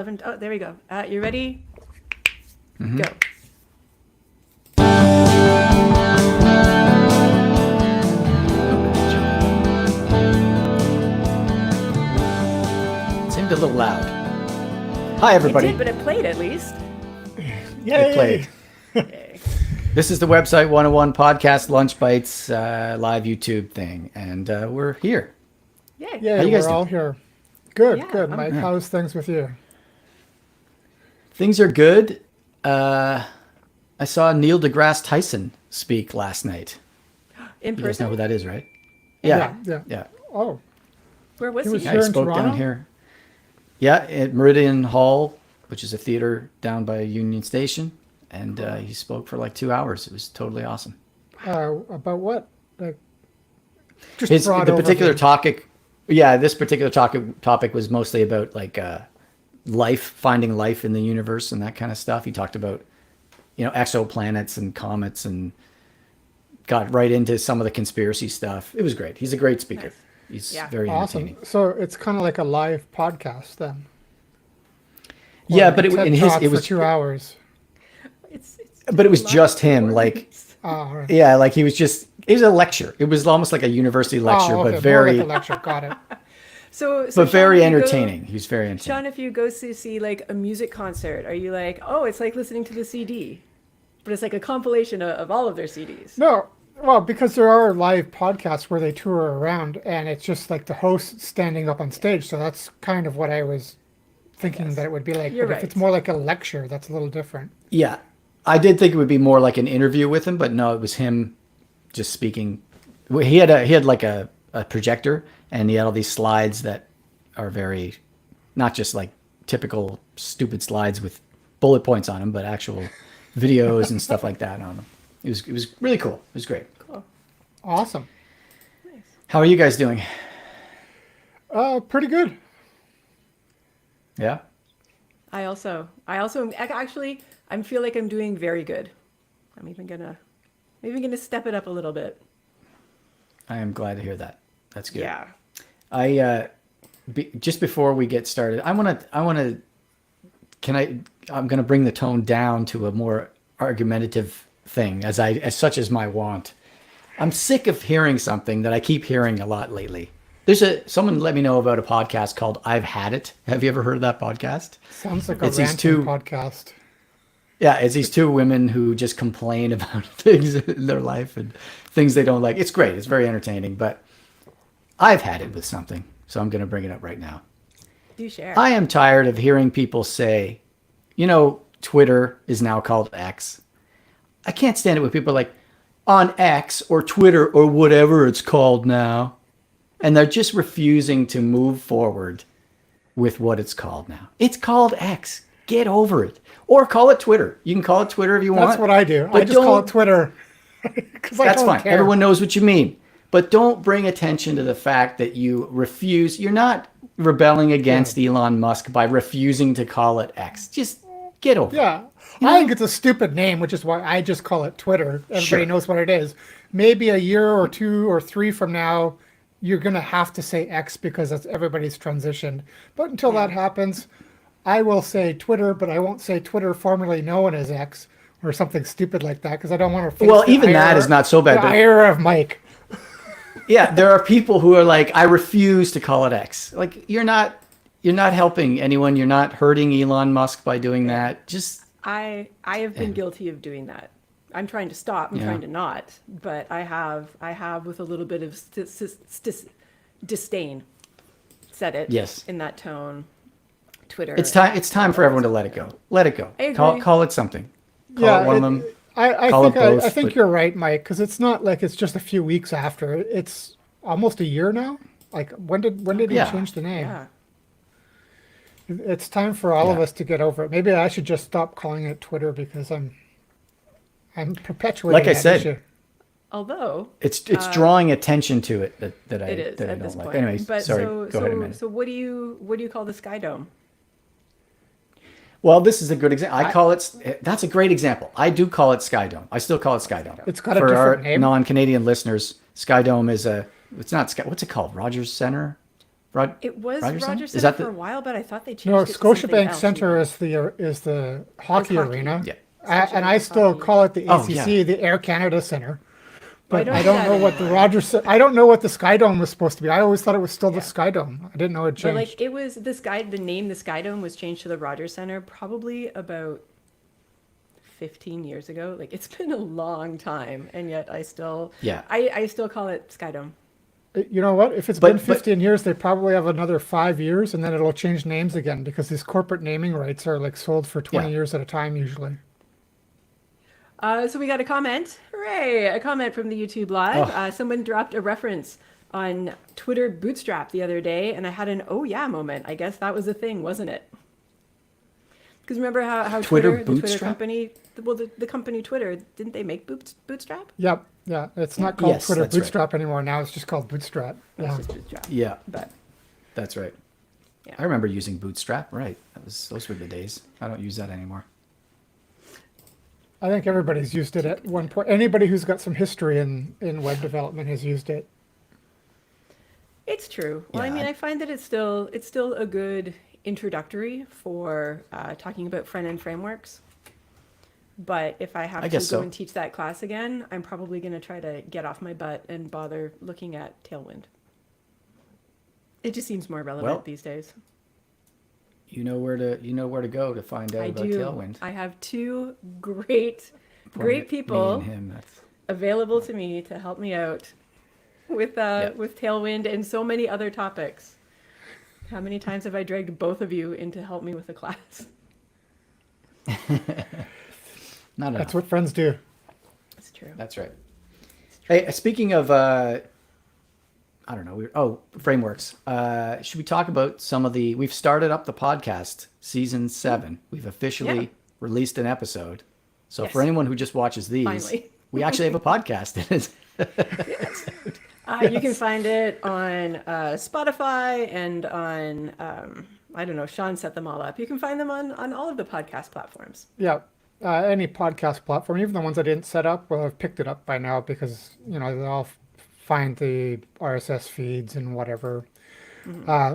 Oh, there we go. You ready? Go. Seemed a little loud. Hi, everybody. It did, but it played at least. It played. Yay. This is the Website 101 podcast, Lunch Bytes, live YouTube thing, and we're here. Yay. Yeah, How you guys we're all doing? here. Good, Yeah, good. Mike, how's things with you? Things are good. I saw Neil deGrasse Tyson speak last night. In You guys know who person? that is, right? Yeah. Yeah. Oh, Where was He he? was Yeah, Here he in spoke down Toronto? here. Yeah, at Meridian Hall, which is a theater down by Union Station, and he spoke for like 2 hours. It was totally awesome. about what? Like, just The broad particular overview. topic, yeah, this particular topic was mostly about like life, finding life in the universe and that kind of stuff. He talked about, exoplanets and comets and got right into some of the conspiracy stuff. It was great. He's a great speaker. Nice. He's Yeah. very Awesome. entertaining. So it's kind of like a live podcast then. Yeah, Or but a TED it Talk was for 2 hours. It's but it was live just him. recording. Like, All right. yeah, like it was a lecture. It was almost like a university lecture, Oh, okay. but More very, like a lecture. Got it. So but Sean, very if you go- entertaining. He's very entertaining. Sean, if you go to see like a music concert, are you like, oh, it's like listening to the CD, but it's like a compilation of all of their CDs? No, well, because there are live podcasts where they tour around, and it's just like the host standing up on stage. So that's kind of what I was thinking Yes. that it would be like. You're But right. if it's more like a lecture, that's a little different. Yeah, I did think it would be more like an interview with him, but no, it was him just speaking. Well, he had like a projector, and he had all these slides that are very, not just like typical stupid slides with bullet points on them, but actual videos and stuff like that on them. It was really cool. It was great. Cool. Awesome. How are you guys doing? Pretty good. Yeah. I also actually I feel like I'm doing very good. I'm even gonna step it up a little bit. I am glad to hear that. That's good. Yeah. Just before we get started, I'm going to bring the tone down to a more argumentative thing as such as my want. I'm sick of hearing something that I keep hearing a lot lately. Someone let me know about a podcast called I've Had It. Have you ever heard of that podcast? Sounds like a It's these ranting two- podcast. Yeah, it's these two women who just complain about things in their life and things they don't like. It's great. It's very entertaining, but I've had it with something, so I'm going to bring it up right now. Do share. I am tired of hearing people say, Twitter is now called X. I can't stand it when people are like, on X or Twitter or whatever it's called now. And they're just refusing to move forward with what it's called now. It's called X. Get over it. Or call it Twitter. You can call it Twitter if you want. That's what I do. But I just call don't- it Twitter. 'Cause I That's don't fine. care. Everyone knows what you mean. But don't bring attention to the fact that you refuse. You're not rebelling against Elon Musk by refusing to call it X. Just get over it. Yeah. I think it's a stupid name, which is why I just call it Twitter. Everybody Sure. knows what it is. Maybe a year or 2 or 3 from now, you're going to have to say X because that's everybody's transitioned. But until that happens, I will say Twitter, but I won't say Twitter formerly known as X or something stupid like that because I don't want to face Well, the even that ire- is not so bad, The but- ire of Mike. Yeah, there are people who are like, I refuse to call it X. Like, you're not helping anyone. You're not hurting Elon Musk by doing that. Just I have been guilty of doing that. I'm trying to stop. I'm Yeah. trying to not, but I have with a little bit of disdain said it. Yes. In that tone. Twitter. it's time for everyone to let it go. Let it go. I agree. Call it something. Call it one of them. I Call think it both, I think but- you're right, Mike, because it's not like it's just a few weeks after. It's almost a year now. Like when did he Yeah. change the name? Yeah. It's time for all of Yeah. us to get over it. Maybe I should just stop calling it Twitter because I'm perpetuating Like I that said, issue. Although It's drawing attention to it that I it is that I at don't this like. point. Anyways, But sorry. so Go ahead a minute. so what do you call the Sky Dome? Well, this is a good example. I call it. That's a great example. I do call it Sky Dome. I still call it Sky Dome. It's got a for different our name. non-Canadian listeners. Sky Dome is a. It's not Sky. What's it called? Rogers Center. It was Rogers Center? Rogers Is Center that for the- a while, but I thought they changed No, it to something Scotiabank else. Center is the hockey hockey. arena. Yeah. And I still Hockey. call it the Oh, ACC, yeah. the Air Canada Center. Well, But I I don't don't do know that what the anymore. Rogers. I don't know what the Sky Dome was supposed to be. I always thought it was still the Yeah. Sky Dome. I didn't know it But changed. like it was the name, the Sky Dome was changed to the Rogers Center probably about 15 years ago. Like it's been a long time, and yet I still Yeah. I still call it Sky Dome. You know what? If it's But- been but- 15 years, they probably have another 5 years, and then it'll change names again because these corporate naming rights are like sold for 20 Yeah. years at a time usually. So we got a comment. Hooray! A comment from the YouTube Live. Oh. Someone dropped a reference on Twitter Bootstrap the other day, and I had an oh yeah moment. I guess that was a thing, wasn't it? Because remember how Twitter the Twitter Bootstrap? company, the company Twitter, didn't they make Bootstrap? Yep. Yeah. It's not called Yes, Twitter that's right. Bootstrap anymore. Now it's just called Bootstrap. It's Yeah. just Bootstrap. Yeah, But that's right. Yeah. I remember using Bootstrap. Right. Those were the days. I don't use that anymore. I think everybody's used it at one point. Anybody who's got some history in web development has used it. it's true. Well, I Yeah, mean, I- I find that it's still a good introductory for talking about front end frameworks. But if I have I to guess go so. and teach that class again, I'm probably going to try to get off my butt and bother looking at Tailwind. It just seems more relevant Well, these days. You know where to go to find out I about do. Tailwind. I have two great Poor me people and him. That's, available to me to help me out with with Tailwind and so many other topics. How many times have I dragged both of you in to help me with the class? not enough. That's what friends do. It's true. That's right. Hey, speaking of, I don't know. Frameworks. Should we talk about some of the? We've started up the podcast, season 7. We've officially Yeah. released an episode. So Yes. for anyone who just watches these, Finally. we actually have a podcast. You can find it on Spotify and on I don't know. Sean set them all up. You can find them on all of the podcast platforms. Yeah. Any podcast platform, even the ones I didn't set up, will have picked it up by now because, they all find the RSS feeds and whatever.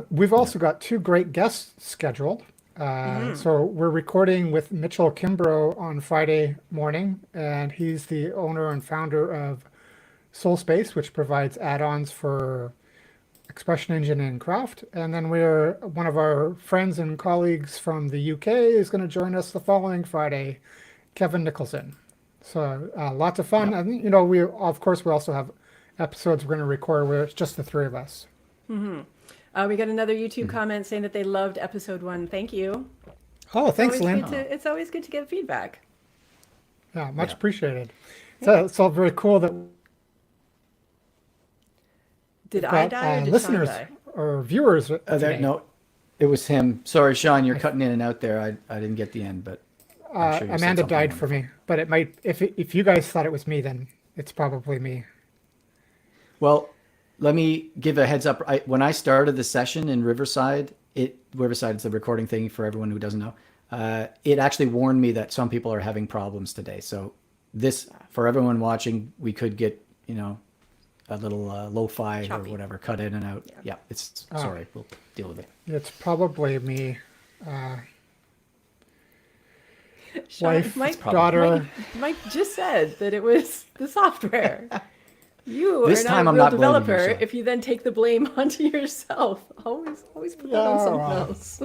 We've also got 2 great guests scheduled. So we're recording with Mitchell Kimbrough on Friday morning, and he's the owner and founder of SoulSpace, which provides add-ons for Expression Engine and Craft. And then one of our friends and colleagues from the UK is going to join us the following Friday, Kevin Nicholson. So lots of fun. And, we also have episodes we're going to record where it's just the 3 of us. We got another YouTube comment saying that they loved episode 1. Thank you. Oh, thanks, Always Lynn. good it's always good to get feedback. Yeah, much Yeah. appreciated. So it's all very cool that Did we've I got, die or did listeners Sean die? or viewers today. No, it was him. Sorry, Sean, you're cutting in and out there. I didn't get the end, but I'm sure you said Amanda something died for me, but it might. If you guys thought it was me, then it's probably me. Well, let me give a heads up. When I started the session in Riverside, Riverside is the recording thing for everyone who doesn't know. It actually warned me that some people are having problems today. So this, for everyone watching, we could get, a little lo-fi Choppy. or whatever, cut in and out. Yeah. Yeah, it's sorry. We'll deal with it. It's probably me. Sean, Wife, Mike, daughter. Mike just said that it was the software. You This are time not I'm a real not blaming you, developer Sean. if you then take the blame onto yourself. Always put that on something else.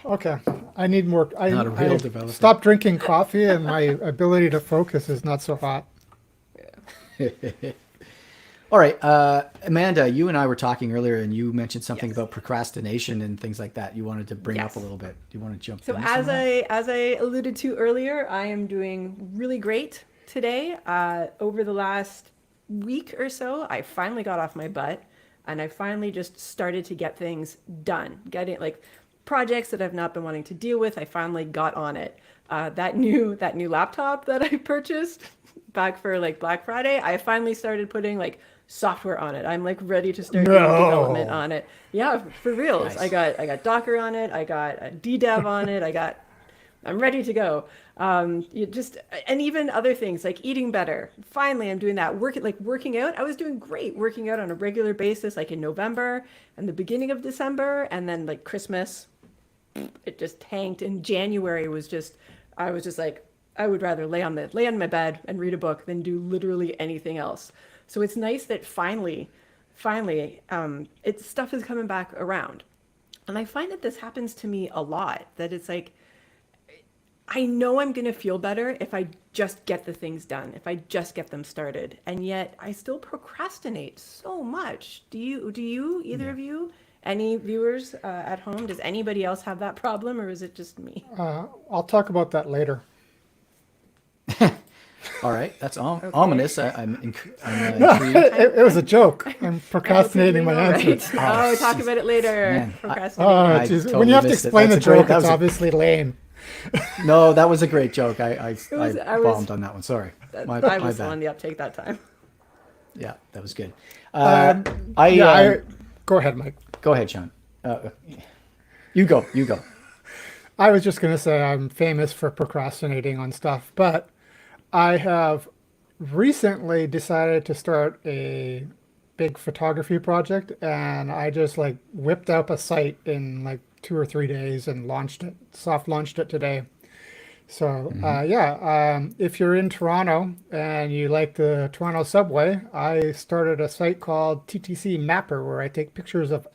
Okay, I need more. Not a real I developer. Stop drinking coffee, and my ability to focus is not so hot. All right, Amanda, you and I were talking earlier, and you mentioned something Yes. about procrastination and things like that. You wanted to bring up Yes. a little bit. Do you want to jump? So into some of that? as I alluded to earlier, I am doing really great today. Over the last week or so, I finally got off my butt and I finally just started to get things done. Getting like projects that I've not been wanting to deal with, I finally got on it. That new laptop that I purchased back for like Black Friday, I finally started putting like software on it. I'm like ready to start doing development on it. Yeah, for reals. Nice. I got Docker on it. I got a DDEV on it. I got I'm ready to go. You just and even other things like eating better. Finally, I'm doing that. Working out. I was doing great working out on a regular basis, like in November and the beginning of December, and then like Christmas, it just tanked. And January was just, I was just like, I would rather lay on my bed and read a book than do literally anything else. So it's nice that finally, it's stuff is coming back around. And I find that this happens to me a lot, that it's like, I know I'm going to feel better if I just get the things done, if I just get them started. And yet I still procrastinate so much. Do you, either of you, any viewers at home, does anybody else have that problem, or is it just me? I'll talk about that later. All right, that's ominous. I'm No, intrigued. it was a joke. I'm procrastinating my Relatively answer. all right. Oh, talk about it later. Man, Procrastinating. Oh, I geez. totally When you have to missed it. explain the That's a great- joke, that it's was a- obviously lame. No, that was a great joke. I I was- bombed on that one. Sorry. My I was bad. on the uptake that time. Yeah, that was good. Go ahead, Mike. Go ahead, Sean. You go. I was just going to say I'm famous for procrastinating on stuff, but I have recently decided to start a big photography project, and I just like whipped up a site in like 2 or 3 days and soft launched it today. So if you're in Toronto and you like the Toronto subway, I started a site called TTC Mapper where I take pictures of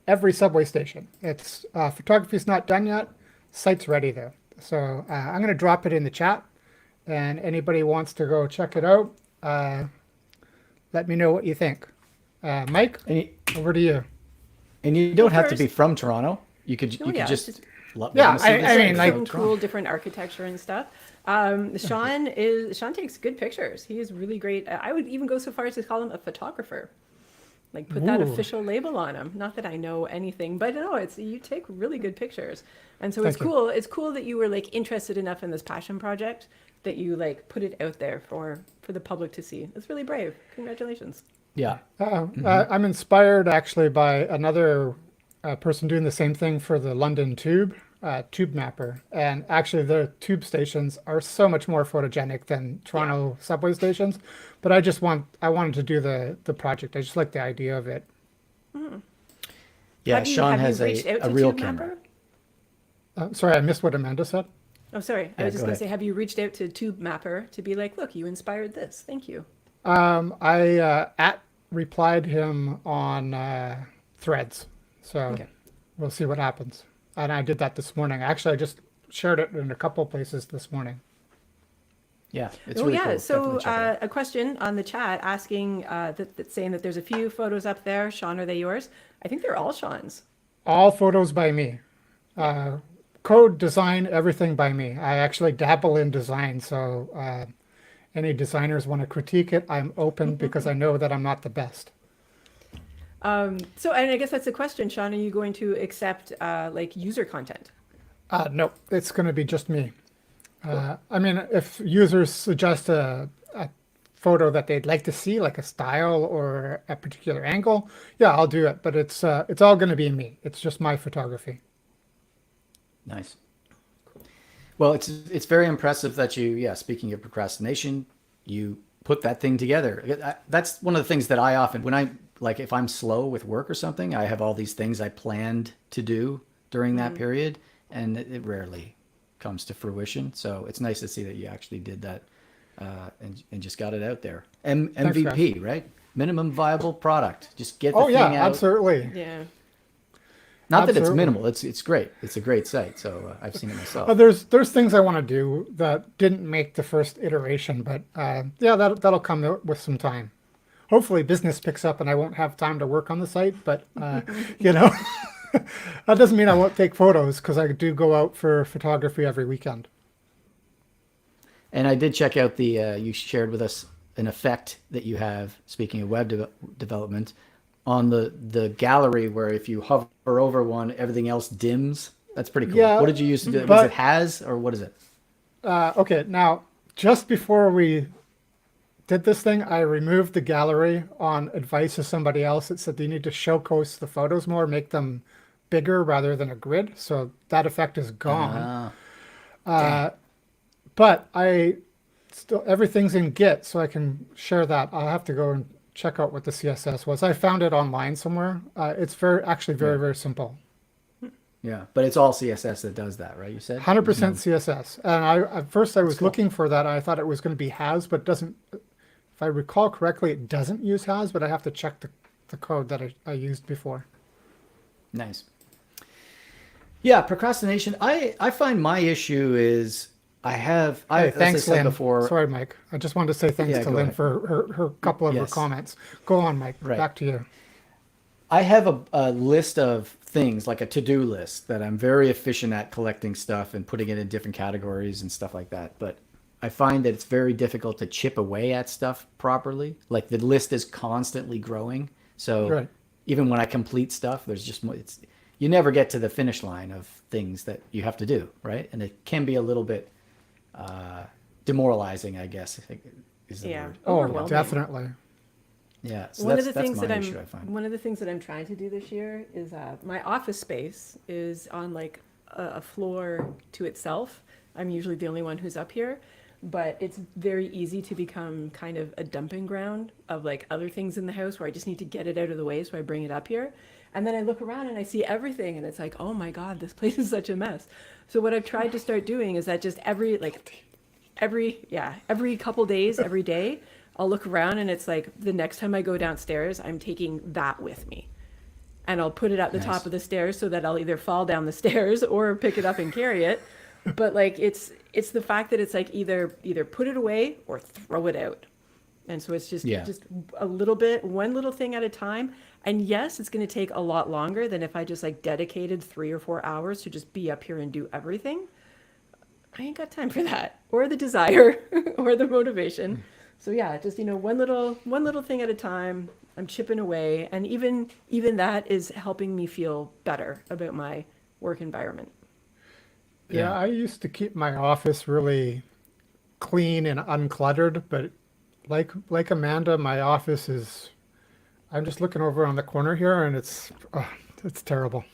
every subway station. It's photography's not done yet. Site's ready though. So I'm going to drop it in the chat, and anybody wants to go check it out, let me know what you think. Mike, over to you. And you don't have to first. be from Toronto. You could yeah, just just- let Yeah, me see I this mean, like- Some cool different architecture and stuff. Sean takes good pictures. He is really great. I would even go so far as to call him a photographer. Like put that Ooh. official label on him. Not that I know anything, but no, it's you take really good pictures. And so it's Thank you. cool. It's cool that you were like interested enough in this passion project that you like put it out there for the public to see. It's really brave. Congratulations. Yeah. I'm inspired actually by another person doing the same thing for the London Tube, Tube Mapper. And actually the tube stations are so much more photogenic than Toronto subway stations. But I wanted to do the project. I just like the idea of it. Yeah, Sean have has you reached out a to real Tube camera. Sorry, I missed what Amanda said. Oh, sorry. I Yeah, was just go going to ahead. say, have you reached out to Tube Mapper to be like, look, you inspired this. Thank you. I replied him on Threads. So Okay. we'll see what happens. And I did that this morning. Actually, I just shared it in a couple places this morning. Yeah, it's Oh really yeah. cool. So Definitely check it out. a question on the chat asking that saying that there's a few photos up there. Sean, are they yours? I think they're all Sean's. All photos by me. Code, design, everything by me. I actually dabble in design, so any designers want to critique it, I'm open because I know that I'm not the best. So and I guess that's the question, Sean. Are you going to accept like user content? No, it's going to be just me. I mean, if users suggest a photo that they'd like to see, like a style or a particular angle, yeah, I'll do it. But it's all going to be me. It's just my photography. Nice. Well, it's very impressive that you, speaking of procrastination, you put that thing together. That's one of the things that I often, if I'm slow with work or something, I have all these things I planned to do during that period, and it rarely comes to fruition. So it's nice to see that you actually did that and just got it out there. MVP, right? Minimum viable product. Just get the Oh thing yeah, out. absolutely. Yeah. Not that it's Absolutely. minimal. It's great. It's a great site. So I've seen it myself. There's things I want to do that didn't make the first iteration, but yeah, that'll come out with some time. Hopefully, business picks up and I won't have time to work on the site. But you know, that doesn't mean I won't take photos because I do go out for photography every weekend. And I did check out you shared with us an effect that you have, speaking of development, on the gallery where if you hover over one, everything else dims. That's pretty cool. Yeah, What did you use to do? Was but- it has or what is it? Okay, now, just before we did this thing, I removed the gallery on advice of somebody else. It said you need to showcase the photos more, make them bigger rather than a grid. So that effect is gone. But I still, everything's in Git, so I can share that. I'll have to go and check out what the CSS was. I found it online somewhere. It's actually very, Yeah. very simple. Yeah, but it's all CSS that does that, right? You said 100% CSS. And at first I was cool. looking for that. I thought it was going to be has, but it doesn't. If I recall correctly, it doesn't use has, but I have to check the code that I used before. Nice. Yeah, procrastination. I find my issue is Hey, as I thanks, said Lynn. before. Sorry, Mike. I just wanted to say thanks Yeah, to go Lynn ahead. for her couple of her Yes. comments. Go on, Mike. Right. Back to you. I have a list of things, like a to-do list, that I'm very efficient at collecting stuff and putting it in different categories and stuff like that. But I find that it's very difficult to chip away at stuff properly. Like the list is constantly growing. So Right. even when I complete stuff, there's just you never get to the finish line of things that you have to do, right? And it can be a little bit demoralizing, I guess, is the Yeah. word. Oh, Overwhelming. definitely. Yeah. So One that's, of the that's things my that issue, I find. one of the things that I'm trying to do this year is my office space is on like a floor to itself. I'm usually the only one who's up here, but it's very easy to become kind of a dumping ground of like other things in the house where I just need to get it out of the way, so I bring it up here. And then I look around and I see everything and it's like, oh my God, this place is such a mess. So what I've tried to start doing is that just every couple days, every day, I'll look around and it's like the next time I go downstairs, I'm taking that with me. And I'll put it at the Nice. top of the stairs so that I'll either fall down the stairs or pick it up and carry it. But like it's the fact that it's like either put it away or throw it out. And so it's just Yeah. just a little bit, one little thing at a time. And yes, it's going to take a lot longer than if I just like dedicated 3 or 4 hours to just be up here and do everything. I ain't got time for that, or the desire, or the motivation. So yeah, just one little thing at a time. I'm chipping away, and even that is helping me feel better about my work environment. Yeah, I used to keep my office really clean and uncluttered, but like Amanda, my office is. I'm just looking over on the corner here, and it's terrible.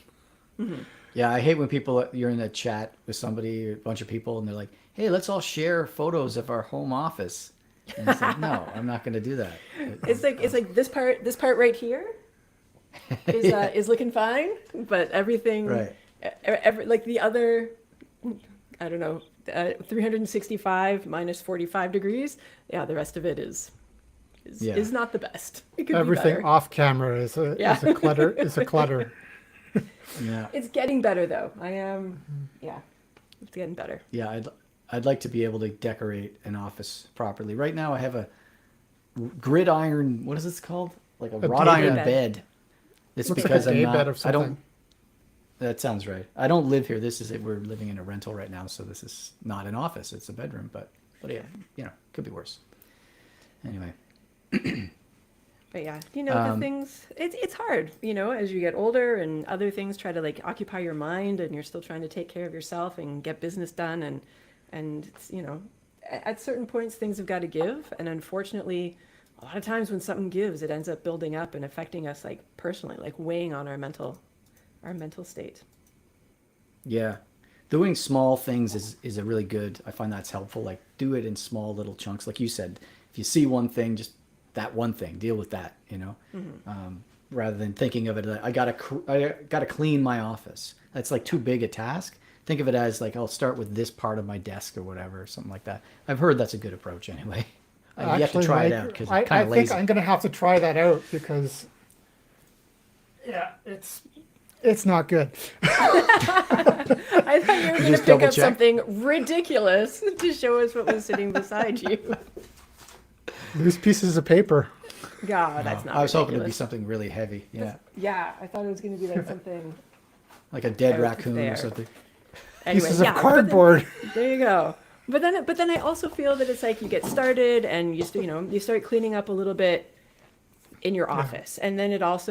Yeah, I hate when you're in a chat with somebody, a bunch of people, and they're like, "Hey, let's all share photos of our home office." And it's like, no, I'm not going to do that. It's like this part right here is looking fine, but everything, Right. like the other, I don't know, 365 minus 45 degrees. Yeah, the rest of it is Yeah. not the best. It could be Everything better. off camera is a clutter. Is a clutter. Yeah, It's getting better though. Yeah, it's getting better. yeah. I'd like to be able to decorate an office properly. Right now, I have a gridiron. What is this called? Like a wrought day iron bed. bed. It's Looks like because a I'm day not. bed of I don't. something. That sounds right. I don't live here. This is it. We're living in a rental right now, so this is not an office. It's a bedroom, but yeah, could be worse. Anyway. But yeah, the things, it's hard, as you get older and other things try to like occupy your mind and you're still trying to take care of yourself and get business done. And it's, at certain points things have got to give. And unfortunately, a lot of times when something gives, it ends up building up and affecting us like personally, like weighing on our mental state. Yeah. Doing small things is a really good, I find that's helpful. Like do it in small little chunks. Like you said, if you see one thing, just that one thing, deal with that, rather than thinking of it, I gotta clean my office. That's like too big a task. Think of it as like, I'll start with this part of my desk or whatever, something like that. I've heard that's a good approach anyway. You have to Actually, try it Mike, out because I it's kind of think lazy. I'm going to have to try that out because, yeah, it's not good. I thought you were going to just pick double up check? something ridiculous to show us what was sitting beside you. Loose pieces of paper. God, that's not I was hoping it'd be ridiculous. something really heavy. Yeah. Yeah, I thought it was going to be like something. Like a dead Out raccoon there. or something. Anyway, Pieces yeah, of but cardboard. there you go. But then I also feel that it's like you get started and you start cleaning up a little bit in your office, and then it helps.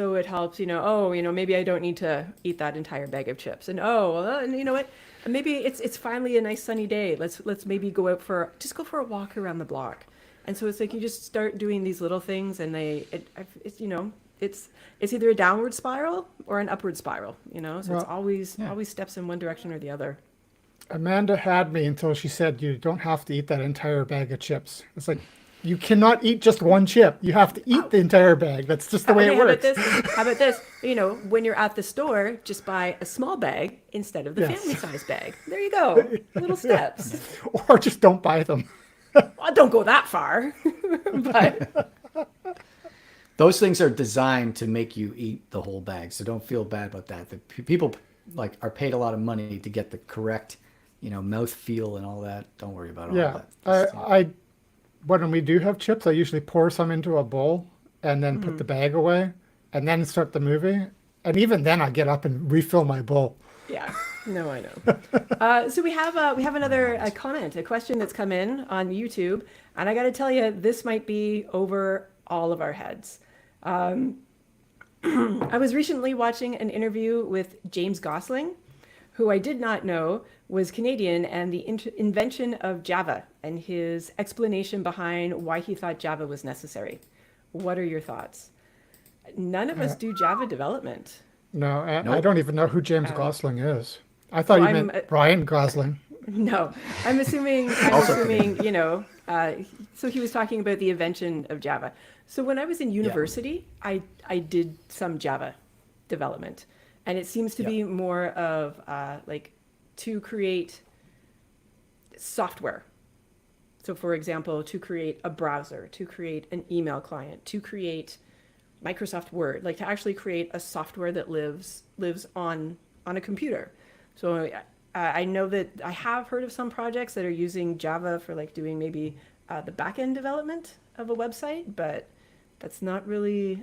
Maybe I don't need to eat that entire bag of chips, and and you know what? Maybe it's finally a nice sunny day. Let's maybe go for a walk around the block. And so it's like you just start doing these little things, and it's either a downward spiral or an upward spiral. So it's Well, always steps in one direction or the other. Amanda had me until she said you don't have to eat that entire bag of chips. It's like, you cannot eat just one chip. You have to eat the entire bag. That's just the way it works. How about this? When you're at the store, just buy a small bag instead of the Yes. family size bag. There you go. Little steps. Or just don't buy them. Well, don't go that far. But Those things are designed to make you eat the whole bag, so don't feel bad about that. The people like are paid a lot of money to get the correct, mouth feel and all that. Don't worry about all Yeah. that. I when we do have chips, I usually pour some into a bowl and then put the bag away and then start the movie. And even then I get up and refill my bowl. yeah, no, I know. So we have another comment, a question that's come in on YouTube, and I got to tell you, this might be over all of our heads. I was recently watching an interview with James Gosling, who I did not know was Canadian, and the invention of Java and his explanation behind why he thought Java was necessary. What are your thoughts? None of us do Java development. No, I Nope. don't even know who James Gosling is. I thought you I'm, meant Ryan Gosling. No, I'm assuming, so he was talking about the invention of Java. So when I was in university, I did some Java development, and it seems to be more of to create software. So for example, to create a browser, to create an email client, to create Microsoft Word, like to actually create a software that lives on a computer. So I know that I have heard of some projects that are using Java for like doing maybe the back-end development of a website, but that's not really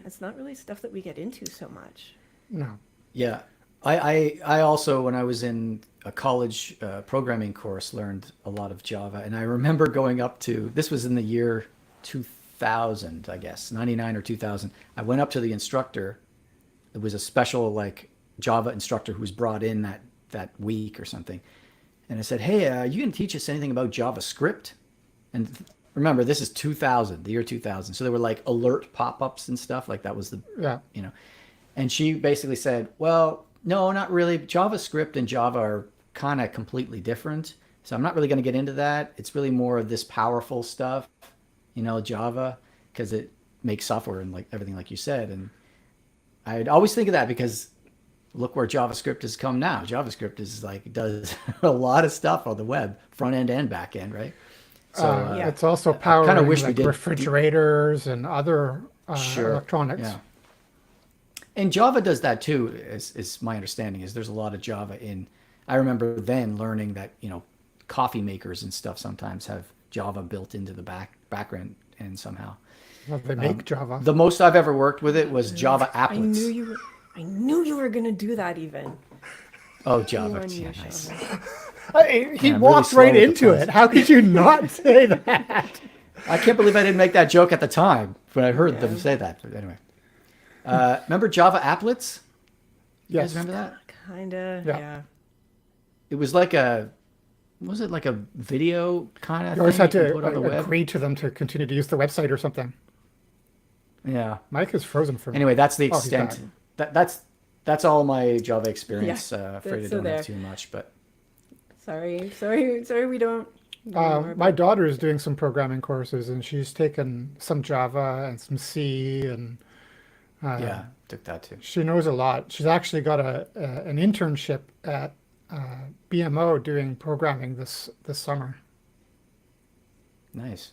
stuff that we get into so much. No. Yeah. I also, when I was in a college programming course, learned a lot of Java. And I remember going up to, this was in the year 2000, I guess, 99 or 2000. I went up to the instructor. It was a special Java instructor who was brought in that week or something. And I said, hey, are you going to teach us anything about JavaScript? And remember, this is 2000, the year 2000. So there were alert pop-ups and stuff. That was and she basically said, well, no, not really. JavaScript and Java are kind of completely different. So I'm not really going to get into that. It's really more of this powerful stuff, Java, because it makes software and everything like you said. And I'd always think of that because look where JavaScript has come now. JavaScript is does a lot of stuff on the web, front end and back end, right? So it's also powering wish we did refrigerators and other electronics. Yeah. And Java does that too, is my understanding. Is there's a lot of Java in. I remember then learning that coffee makers and stuff sometimes have Java built into the background and somehow. Well, they make Java. The most I've ever worked with it was Java applets. I knew you were gonna do that even. Oh, Java, yeah, nice. He walked right into it. How could you not say that? I can't believe I didn't make that joke at the time when I heard them say that. But anyway, remember Java applets? You guys remember that? Kinda, Yeah. yeah. It was was it like a video kind of You always thing had you to could put on the web? agree to them to continue to use the website or something. Yeah. Mike is frozen for me. Anyway, that's the Oh, he's extent. back. That's all my Java experience. Afraid I that's don't there. have too much, but Sorry, we don't. My daughter is doing some programming courses, and she's taken some Java and some C, and yeah, took that too. she knows a lot. She's actually got an internship at BMO doing programming this summer. Nice.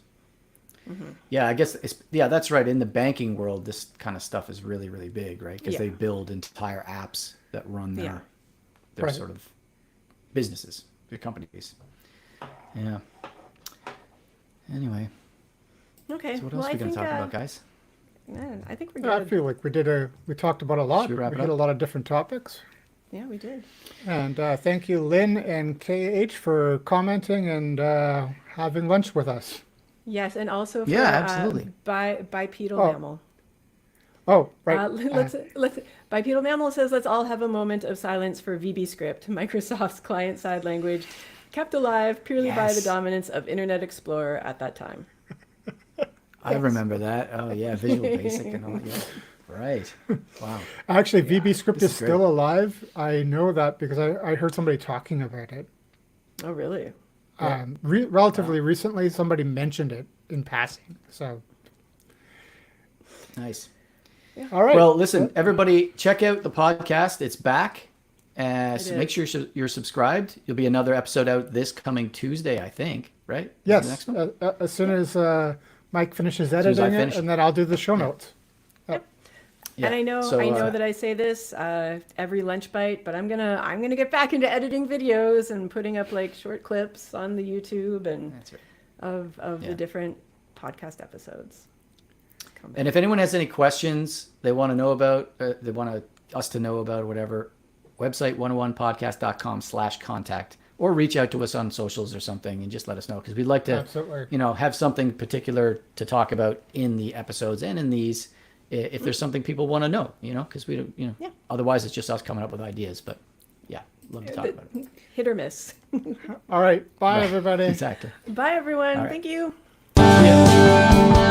Mm-hmm. Yeah, I guess that's right. In the banking world, this kind of stuff is really, really big, right? Because they build entire apps that run their Right. sort of businesses, their companies. Yeah. Anyway, Okay. so what else are we going to talk about, guys? I think we're I good. feel like we talked about a lot. Should we wrap it hit up? a lot of different topics. Yeah, we did. And thank you, Lynn and KH, for commenting and having lunch with us. Yes, and also for absolutely. Bipedal Oh. mammal. Oh, right. Let's Bipedal mammal says let's all have a moment of silence for VBScript, Microsoft's client-side language, kept alive purely by the Yes. dominance of Internet Explorer at that time. I remember that. Oh yeah, Visual Basic and all. Yeah, right. Wow. Actually, VBScript this is is great. still alive. I know that because I heard somebody talking about it. Oh, really? Relatively recently, somebody mentioned it in passing. So, Nice. all right. Well, listen, everybody, check out the podcast. It's back. So is. make sure you're subscribed. You'll be another episode out this coming Tuesday, I think. Right? Is the Yes, next one? as soon as Mike finishes soon as I editing it, finish. and then I'll do the show notes. Yeah. And I know So, that I say this every lunch bite, but I'm gonna get back into editing videos and putting up like short clips on the YouTube and That's right. of Yeah. the different podcast episodes. And if anyone has any questions they want to know about, they want us to know about, whatever, website 101podcast.com/contact, or reach out to us on socials or something and just let us know, because we'd like to, Absolutely. have something particular to talk about in the episodes and in these, if there's something people want to know, because we don't, Yeah. otherwise it's just us coming up with ideas. But yeah, love to talk about it. Hit or miss. All right. Bye, everybody. Exactly. Bye, everyone. All right. Thank you. Yeah.